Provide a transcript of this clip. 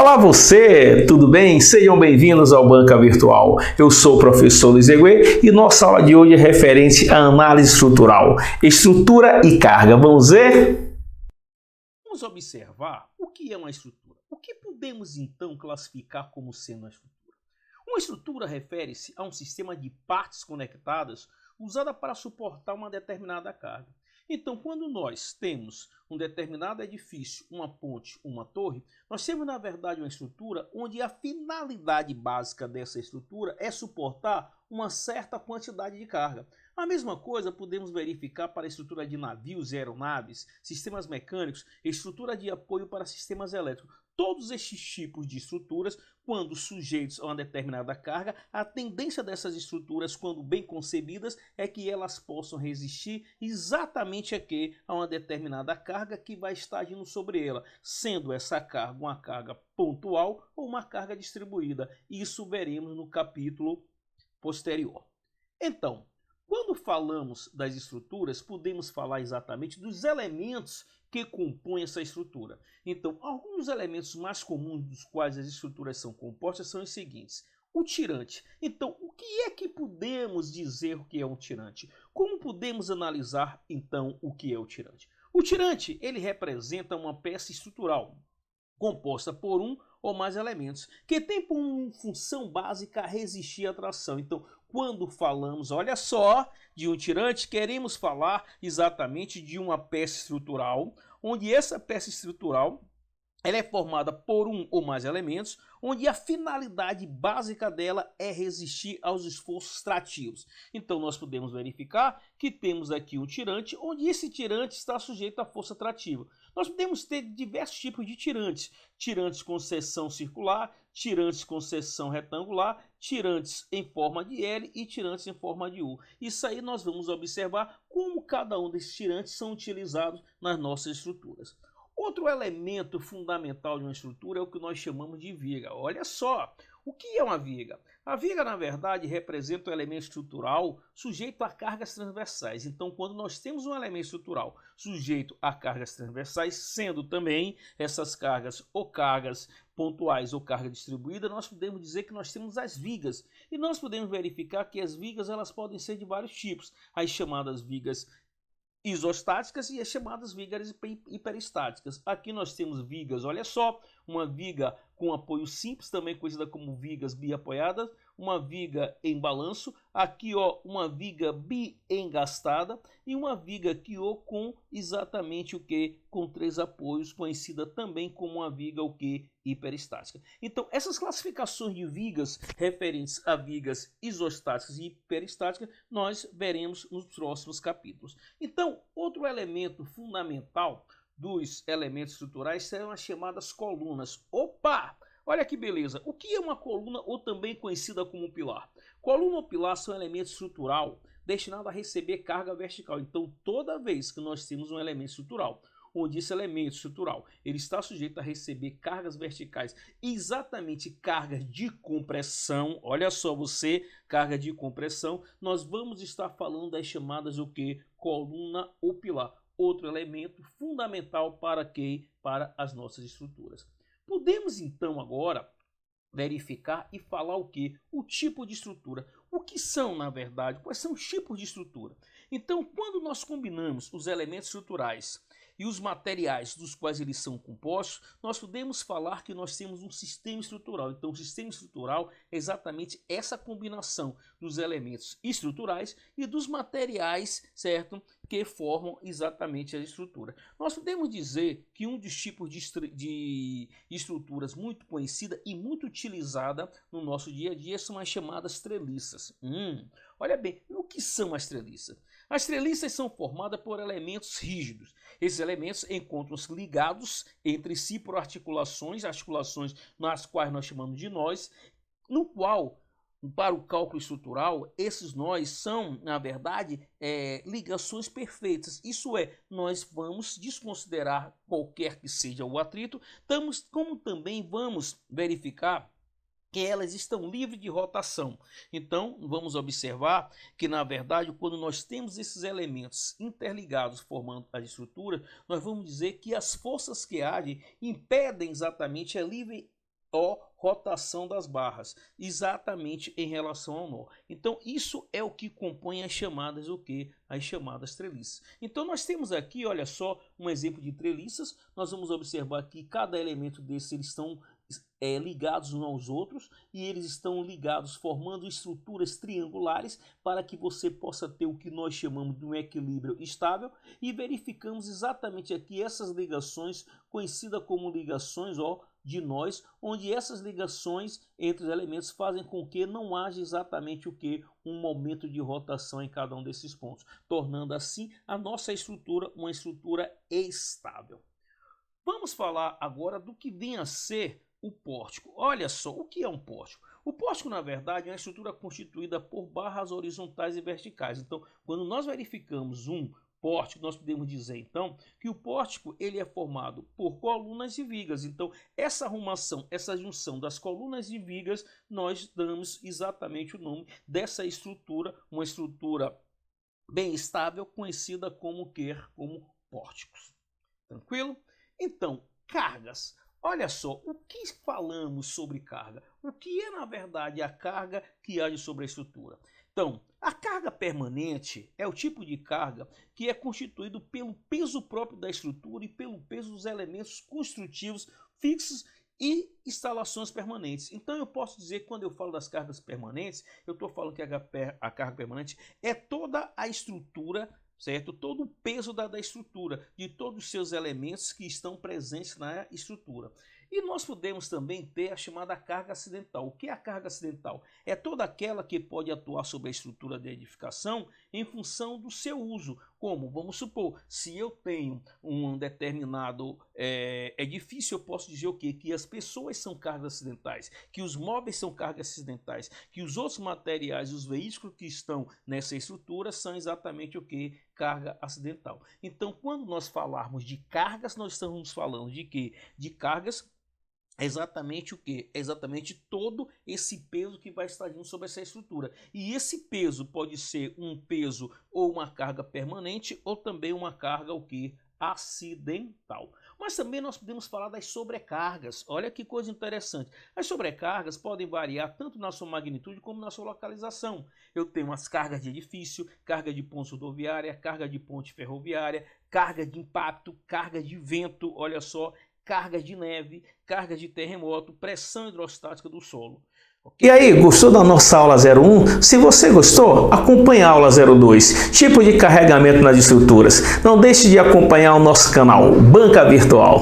Olá você, tudo bem? Sejam bem-vindos ao Banca Virtual. Eu sou o professor Luiz Eguê e nossa aula de hoje é referente à análise estrutural, estrutura e carga. Vamos ver? Vamos observar o que é uma estrutura. O que podemos então classificar como sendo uma estrutura? Uma estrutura refere-se a um sistema de partes conectadas usada para suportar uma determinada carga. Então, quando nós temos um determinado edifício, uma ponte, uma torre, nós temos, na verdade, uma estrutura onde a finalidade básica dessa estrutura é suportar uma certa quantidade de carga. A mesma coisa podemos verificar para a estrutura de navios e aeronaves, sistemas mecânicos, estrutura de apoio para sistemas elétricos. Todos estes tipos de estruturas, quando sujeitos a uma determinada carga, a tendência dessas estruturas, quando bem concebidas, é que elas possam resistir exatamente a uma determinada carga que vai estar agindo sobre ela, sendo essa carga uma carga pontual ou uma carga distribuída. Isso veremos no capítulo posterior. Então, quando falamos das estruturas, podemos falar exatamente dos elementos que compõem essa estrutura. Então, alguns elementos mais comuns dos quais as estruturas são compostas são os seguintes. O tirante. Então, o que é que podemos dizer que é um tirante? Como podemos analisar, então, o que é o tirante? O tirante, ele representa uma peça estrutural composta por um ou mais elementos, que tem por função básica resistir à tração. Então, quando falamos, olha só, de um tirante, queremos falar exatamente de uma peça estrutural, onde essa peça estrutural ela é formada por um ou mais elementos, onde a finalidade básica dela é resistir aos esforços trativos. Então, nós podemos verificar que temos aqui um tirante, onde esse tirante está sujeito à força trativa. Nós podemos ter diversos tipos de tirantes. Tirantes com seção circular, tirantes com seção retangular, tirantes em forma de L e tirantes em forma de U. Isso aí nós vamos observar como cada um desses tirantes são utilizados nas nossas estruturas. Outro elemento fundamental de uma estrutura é o que nós chamamos de viga. Olha só, o que é uma viga? A viga, na verdade, representa um elemento estrutural sujeito a cargas transversais. Então, quando nós temos um elemento estrutural sujeito a cargas transversais, sendo também essas cargas ou cargas pontuais ou carga distribuída, nós podemos dizer que nós temos as vigas. E nós podemos verificar que as vigas elas podem ser de vários tipos. As chamadas vigas isostáticas e as chamadas vigas hiperestáticas. Aqui nós temos vigas, olha só, uma viga com apoio simples, também conhecida como vigas biapoiadas, uma viga em balanço, aqui ó, uma viga biengastada e uma viga aqui ó, com exatamente o que? Com três apoios, conhecida também como uma viga o que? Hiperestática. Então, essas classificações de vigas referentes a vigas isostáticas e hiperestáticas, nós veremos nos próximos capítulos. Então, outro elemento fundamental dos elementos estruturais serão as chamadas colunas. Opa! Olha que beleza! O que é uma coluna ou também conhecida como pilar? Coluna ou pilar são elementos estrutural destinado a receber carga vertical. Então, toda vez que nós temos um elemento estrutural, onde esse elemento estrutural ele está sujeito a receber cargas verticais, exatamente cargas de compressão, olha só você, carga de compressão, nós vamos estar falando das chamadas o que? Coluna ou pilar. Outro elemento fundamental para quê? Para as nossas estruturas. Podemos então agora verificar e falar o que? O tipo de estrutura. O que são, na verdade? Quais são os tipos de estrutura? Então, quando nós combinamos os elementos estruturais e os materiais dos quais eles são compostos, nós podemos falar que nós temos um sistema estrutural. Então, o sistema estrutural é exatamente essa combinação dos elementos estruturais e dos materiais, certo? Que formam exatamente a estrutura. Nós podemos dizer que um dos tipos de estruturas muito conhecida e muito utilizada no nosso dia a dia são as chamadas treliças. Olha bem, o que são as treliças? As treliças são formadas por elementos rígidos. Esses elementos encontram-se ligados entre si por articulações nas quais nós chamamos de nós, no qual, para o cálculo estrutural, esses nós são, na verdade, ligações perfeitas. Isso é, nós vamos desconsiderar qualquer que seja o atrito, como também vamos verificar que elas estão livres de rotação. Então, vamos observar que, na verdade, quando nós temos esses elementos interligados formando a estrutura, nós vamos dizer que as forças que agem impedem exatamente a livre rotação das barras, exatamente em relação ao nó. Então isso é o que compõe as chamadas As chamadas treliças. Então nós temos aqui, olha só, um exemplo de treliças. Nós vamos observar que cada elemento desses eles estão ligados uns aos outros e eles estão ligados formando estruturas triangulares para que você possa ter o que nós chamamos de um equilíbrio estável, e verificamos exatamente aqui essas ligações conhecidas como ligações de nós, onde essas ligações entre os elementos fazem com que não haja exatamente um momento de rotação em cada um desses pontos, tornando assim a nossa estrutura uma estrutura estável. Vamos falar agora do que vem a ser o pórtico. Olha só, o que é um pórtico? O pórtico, na verdade, é uma estrutura constituída por barras horizontais e verticais. Então, quando nós verificamos um pórtico, nós podemos dizer, então, que o pórtico ele é formado por colunas e vigas. Então, essa arrumação, essa junção das colunas e vigas, nós damos exatamente o nome dessa estrutura, uma estrutura bem estável, conhecida como pórticos. Tranquilo? Então, cargas. Olha só, o que falamos sobre carga? O que é, na verdade, a carga que age sobre a estrutura? Então, a carga permanente é o tipo de carga que é constituído pelo peso próprio da estrutura e pelo peso dos elementos construtivos fixos e instalações permanentes. Então, eu posso dizer que quando eu falo das cargas permanentes, eu estou falando que a carga permanente é toda a estrutura, certo? Todo o peso da estrutura, de todos os seus elementos que estão presentes na estrutura. E nós podemos também ter a chamada carga acidental. O que é a carga acidental? É toda aquela que pode atuar sobre a estrutura de edificação em função do seu uso. Como, vamos supor, se eu tenho um determinado edifício, eu posso dizer o quê? Que as pessoas são cargas acidentais, que os móveis são cargas acidentais, que os outros materiais, os veículos que estão nessa estrutura são exatamente o quê? Carga acidental. Então, quando nós falarmos de cargas, nós estamos falando de quê? De cargas. Exatamente o que? Exatamente todo esse peso que vai estar agindo sobre essa estrutura. E esse peso pode ser um peso ou uma carga permanente ou também uma carga acidental. Mas também nós podemos falar das sobrecargas. Olha que coisa interessante. As sobrecargas podem variar tanto na sua magnitude como na sua localização. Eu tenho as cargas de edifício, carga de ponte rodoviária, carga de ponte ferroviária, carga de impacto, carga de vento, olha só, carga de neve, carga de terremoto, pressão hidrostática do solo. Okay? E aí, gostou da nossa aula 01? Se você gostou, acompanhe a aula 02, tipo de carregamento nas estruturas. Não deixe de acompanhar o nosso canal Banca Virtual.